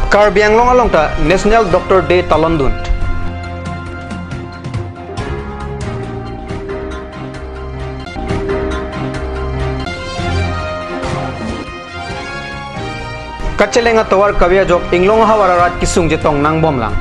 Karbi along ta National Doctor Day Talondun. Kacelenga tawar kawya jok inglong hawararat kisung jetong nang bom lang.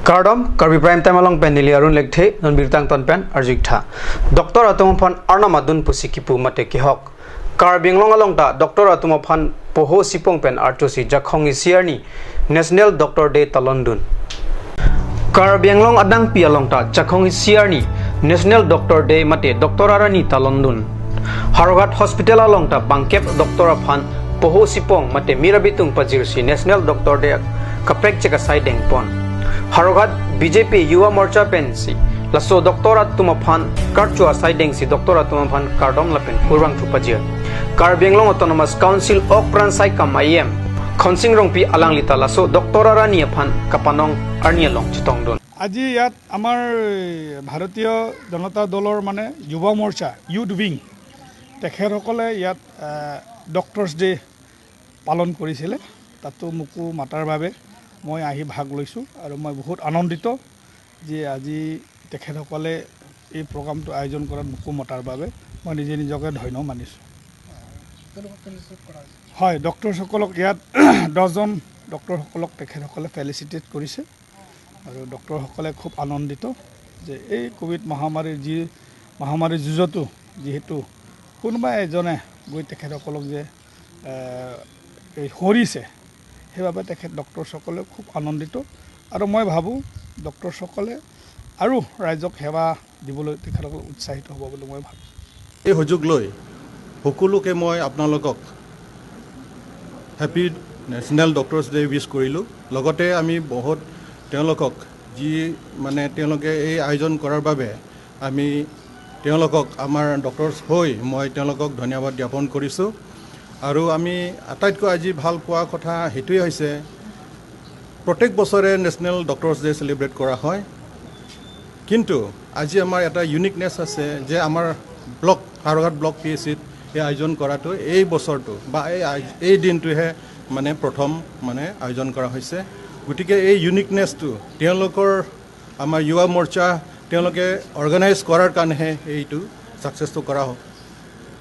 Kardom Karbi prime time along pen niliarun legthe non birtang ton pen arjiktha Dr. Atumaphan Arnamadun pusikipu mate ki hok Karbi along ta Dr. Atumaphan poho sipong pen artosi jakhongi siarni National Doctor Day Talondun Karbi along adang pi along ta jakhongi siarni National Doctor Day mate Dr. Arani Talondun Harogat Hospital along ta bangkep Dr. Aphan poho sipong mate mirabitung pajirsi National Doctor Day kaprek cheka sideng pon Harogat BJP Yuwa Morcha pensi laso Dr. Atumaphan karchua sideng si Dr. Atumaphan kardom lapen kurang thupajia Karbi Autonomous Council ok pransai kam IM khonsing rongpi alang lita laso Dr. Arani aphan kapanong arnialong chitongdon আজি ইয়াত আমাৰ ভাৰতীয় জনতা দলৰ মানে যুৱ মৰ্চা youth wing তেখেতসকলে ইয়াত doctors day পালন কৰিছিলে তাতো মোকো মাতাৰ বাবে মই আহি ভাগ লৈছোঁ আৰু মই বহুত আনন্দিত যে আজি তেখেতসকলে এই প্ৰগ্ৰামটো আয়োজন কৰাত মোকো মতাৰ বাবে মই নিজে নিজকে ধন্য মানিছোঁ হয় ডক্টৰসকলক ইয়াত 10 জন ডক্টৰসকলক তেখেতসকলে ফেলিচিটেট কৰিছে আৰু ডক্টৰসকলে খুব আনন্দিত যে এই কোভিড মহামাৰীৰ যুঁজতো যেহেতু কোনোবা এজনে গৈ তেখেতসকলক যে হৰিছে সেইবাবে তেখেত ডক্টৰসকলে খুব আনন্দিত আৰু মই ভাবোঁ ডক্টৰসকলে আৰু ৰাইজক সেৱা দিবলৈ তেখেতসকল উৎসাহিত হ'ব বুলি মই ভাবোঁ এই সুযোগ লৈ সকলোকে মই আপোনালোকক happy national doctors day wish কৰিলোঁ লগতে আমি বহুত তেওঁলোকক যি মানে তেওঁলোকে এই আয়োজন কৰাৰ বাবে আমি তেওঁলোকক আমাৰ ডক্টৰছ হৈ মই তেওঁলোকক ধন্যবাদ জ্ঞাপন কৰিছোঁ আৰু আমি আটাইতকৈ আজি ভাল পোৱা কথা হেতুই হৈছে প্ৰত্যেক বছৰে নেশ্যনেল ডক্টৰছ ডে সেলিব্ৰেট কৰা হয় কিন্তু আজি আমাৰ এটা ইউনিকনেছ আছে যে আমাৰ ব্লক হাৰঘাট ব্লক পিএচিত এই আয়োজন কৰাটো এই বছৰটো বা এই দিনটোহে মানে প্ৰথম মানে আয়োজন কৰা হৈছে গতিকে এই ইউনিকনেছটো তেওঁলোকৰ আমাৰ যুৱা মৰ্চা তেওঁলোকে অৰ্গানাইজ কৰাৰ কাৰণেহে এইটো সাকসেসটো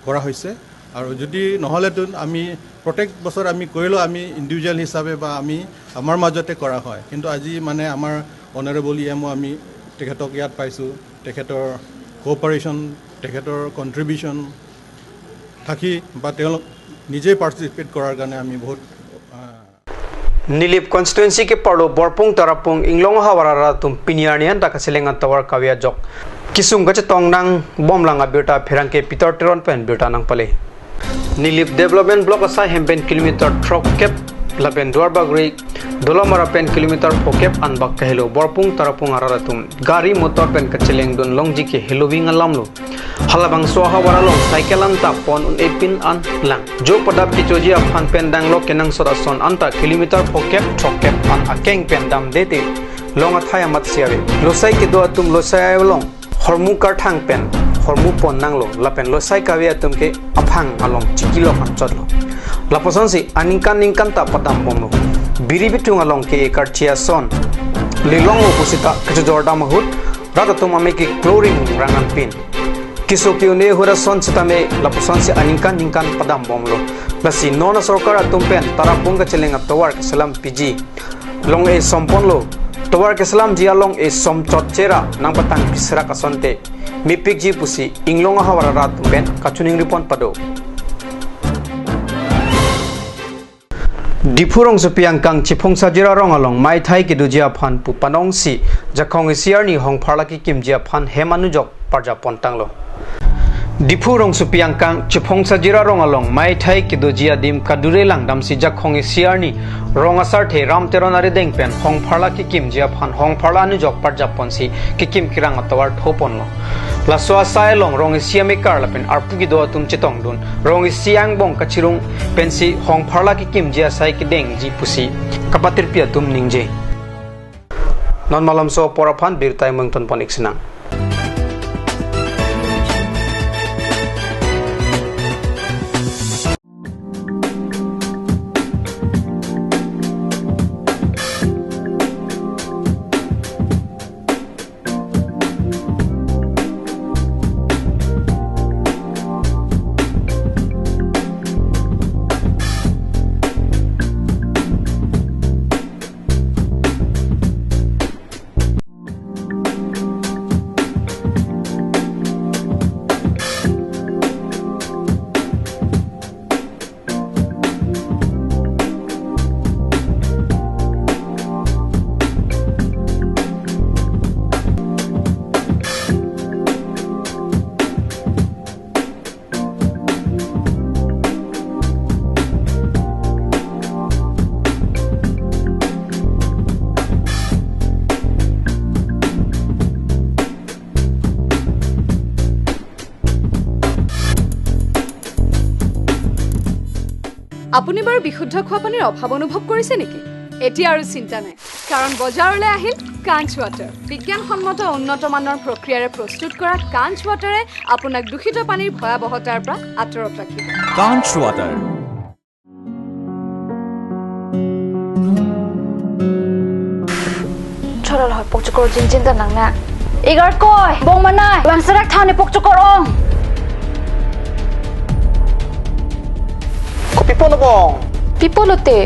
কৰা হৈছে আৰু যদি নহলেতো আমি প্ৰত্যেক বছৰ আমি কৰিলো আমি ইন্ডিভিজুৱেল হিচাপে বা আমি আমাৰ মাজতে কৰা হয় কিন্তু আজি মানে আমাৰ অনাৰেবল ইএমও আমি তেখেতক ইয়াত পাইছোঁ তেখেতৰ কোঅপাৰেশ্যন তেখেতৰ কন্ট্ৰিবিউশন থাকি বা তেওঁলোক নিজে পাৰ্টিসিপেট কৰাৰ কাৰণে আমি বহুত Nilip constituency ke parlo borpung tarapung inglong hawara tum piniarnian ta kaselenga tawar kawya jok kisung gache tongnang bomlanga beta pherangke pitor teron pen beta nang pale Nilip development block asai hemben kilometer truck cap laben duarbagri dolamara pen kilometer pokep anbak kahelo borpung tarapung araratum gari motor pen kaceleng don longji ke helowing alamlo halabang soha waralong cycle anta pon un epin an lang jo padap ki choji afan pen danglo kenang sorason anta kilometer pokep trokep an akeng pen dam dete long athai amat siare losai ki do atum losai long hormu kar thang pen hormu pon nanglo lapen losai kawi atum ke aphang along chikilo han chodlo laposon si aningkan ta padam bomlo biri bitung along ke karchia son lilong opusita kajorda mahut radatum ameki chlorine rangan pin Kisokiyone hura son sitame lapuson si aningkan padam bomlo lasi nona sorkar atumpen tarapung ka chelenga tawar kesalam PG long e somponlo tawar kesalam jia long e som chotchera nang patang pisra kasonte mipik ji pusi inglong hawara ratumpen kachuning ripon pado Dipurong supiang kang chipong sajira rong along mai thai ki dujia phan pu panong si jakhong siarni hong pharla ki kimjia phan hemanujok parja pontanglo Dipurong supiang kang chipong sajira rong along mai thai ki dujia dim kadure lang dam si jakhong siarni rong asar the ram teronari deng pen hong pharla ki kimjia phan hong pharla anujok parja ponsi ki kim kirang atawar thoponlo la so asai long rong siame karla pen arpugi do tum chitong dun rong siang bong kachirung pensi hong pharla ki kimjia sai ki deng ji pusi kapatir pia tum ningje non malam so poraphan birtai mungton ponik sinang আপুনি বাৰু বিশুদ্ধ খোৱা পানীৰ অভাৱ অনুভৱ কৰিছে নেকি? এতিয়া আৰু চিন্তা নাই, কাৰণ বজাৰলৈ আহিল কাঞ্চ ৱাটাৰ। বিজ্ঞানসন্মত উন্নত মানৰ প্ৰক্ৰিয়াৰে প্ৰস্তুত কৰা কাঞ্চ ৱাটাৰে আপোনাক দূষিত পানীৰ ভয়াৱহতাৰ পৰা আঁতৰত ৰাখিব। কাঞ্চ water. Chora lah pok cokor cincin tenang nak. Igar koi, bong mana? Bang serak thani pok cokor ong. Ko pipo no bong. Pipo lo te.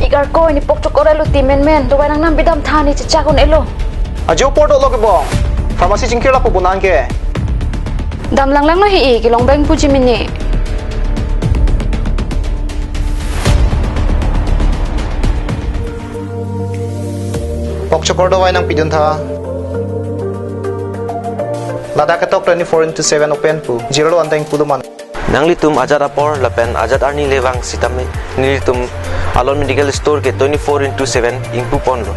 Igar koi ni pok cokor elo ti men do nang nam bidam thani cica kun elo. Ajo porto lo ke bong. Farmasi cingkir la po bunan ke. Dam lang no hi ki long beng puji mini. Pok cokor dawai nang pidun tha. Lada ketok 24/7 open pu. Zero anteng puduman. Nangli tum ajat apor lapen ajat arni lewang sitame nili tum alon medical store ke 24/7 ingpu pon lo.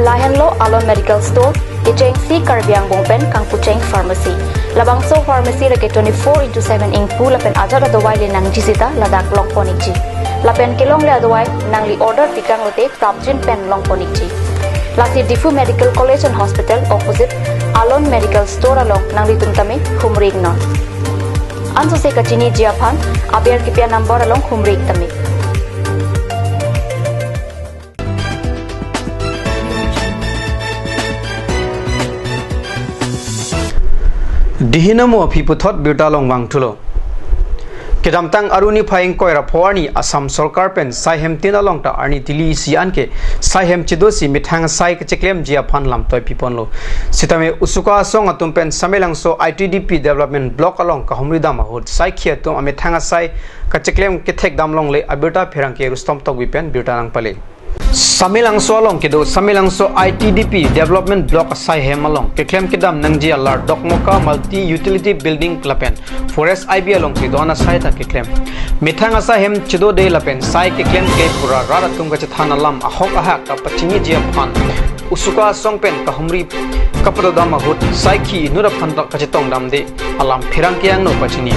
Lahan lo Alon Medical Store, Ijeng si Karbiang Bongpen kang Pucheng Pharmacy. Labang so pharmacy rake 24/7 ingpu lapen ajat adawai le nang jisita ladak long ponikji. Lapen kelong le adawai nang li order tikang lote prapjin pen long ponikji. Lasi Difu Medical College and Hospital opposite Alon Medical Store along nang li tumtame humrig non. Anso se kachini jiaphan abiar kipia number along humrig tame. Dihinamo phiputhot biuta longwang thulo. Kedamtang aruni phaing koira phawani Assam Sarkar pen saihem tin along ta arni tili sian ke saihem chidosi mithang sai ke cheklem jia phan lam toy pipon lo sitame usuka song atum pen samelang so ITDP development block along ka humri dam hot sai khia tum ame thanga sai ka cheklem ke thek dam long le abuta pherang ke rustom tok wi pen biuta nang pale Samilang so along kedo Samilang so ITDP development block asai hem along keklem kedam nangji alar dokmoka multi utility building klapen forest IB along ke dona sai ta keklem mithang asa hem chido de lapen sai keklem ke pura rara tum ga thana lam ahok aha ka pachini jia phan usuka songpen ka humri kapado dam hut sai khi nura phan ka chetong dam de alam phirang kyang no pachini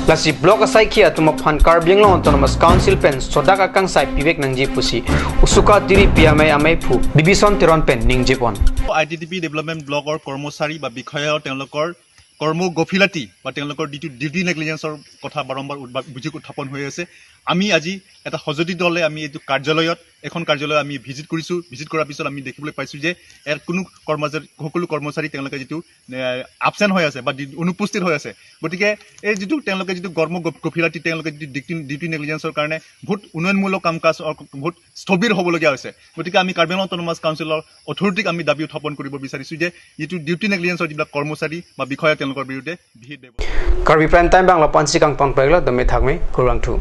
lasi block asai khia tum phan Karbi long autonomous council pen sodaka kang sai pivek nangji pusi usuka tiri piamai amai phu division tiron pen ningjipon ITDP development blocker কৰ্মচাৰী বা বিষয়া তেওঁলোকৰ কৰ্ম গফিলাতি বা তেওঁলোকৰ duty নেগলিজেন্সৰ কথা বাৰম্বাৰ অভিযোগ উত্থাপন হৈ আছে আমি আজি এটা সজতি দলে আমি এই কাৰ্যালয়ত এখন কাৰ্যালয় আমি ভিজিট কৰিছো ভিজিট কৰাৰ পিছত আমি দেখিবলৈ পাইছো যে এৰ কোনো সকলো কৰ্মচাৰী তেওঁলোকে যেটো এবসেন্ট হৈ আছে বা অনুপস্থিত হৈ আছে গতিকে এই যেটো তেওঁলোকে যেটো কৰ্ম গফিলাতি তেওঁলোকে ডিউটি নেগলিজেন্সৰ কাৰণে বহুত উন্নয়নমূলক কামকাজ বহুত স্থবিৰ হ'বলগীয়া হৈছে গতিকে আমি কাৰ্বি অটোনমাস কাউন্সিলৰ অথৰিটিক আমি দাবী উত্থাপন কৰিব বিচাৰিছো যে যেটো ডিউটি নেগলিজেন্সৰ যিবিলাক কৰ্মচাৰী বা বিষয়া তেওঁলোকৰ বিৰুদ্ধে বিহিত Karbi prime time bangla pansi kang ton pregla dome thakme kurang thu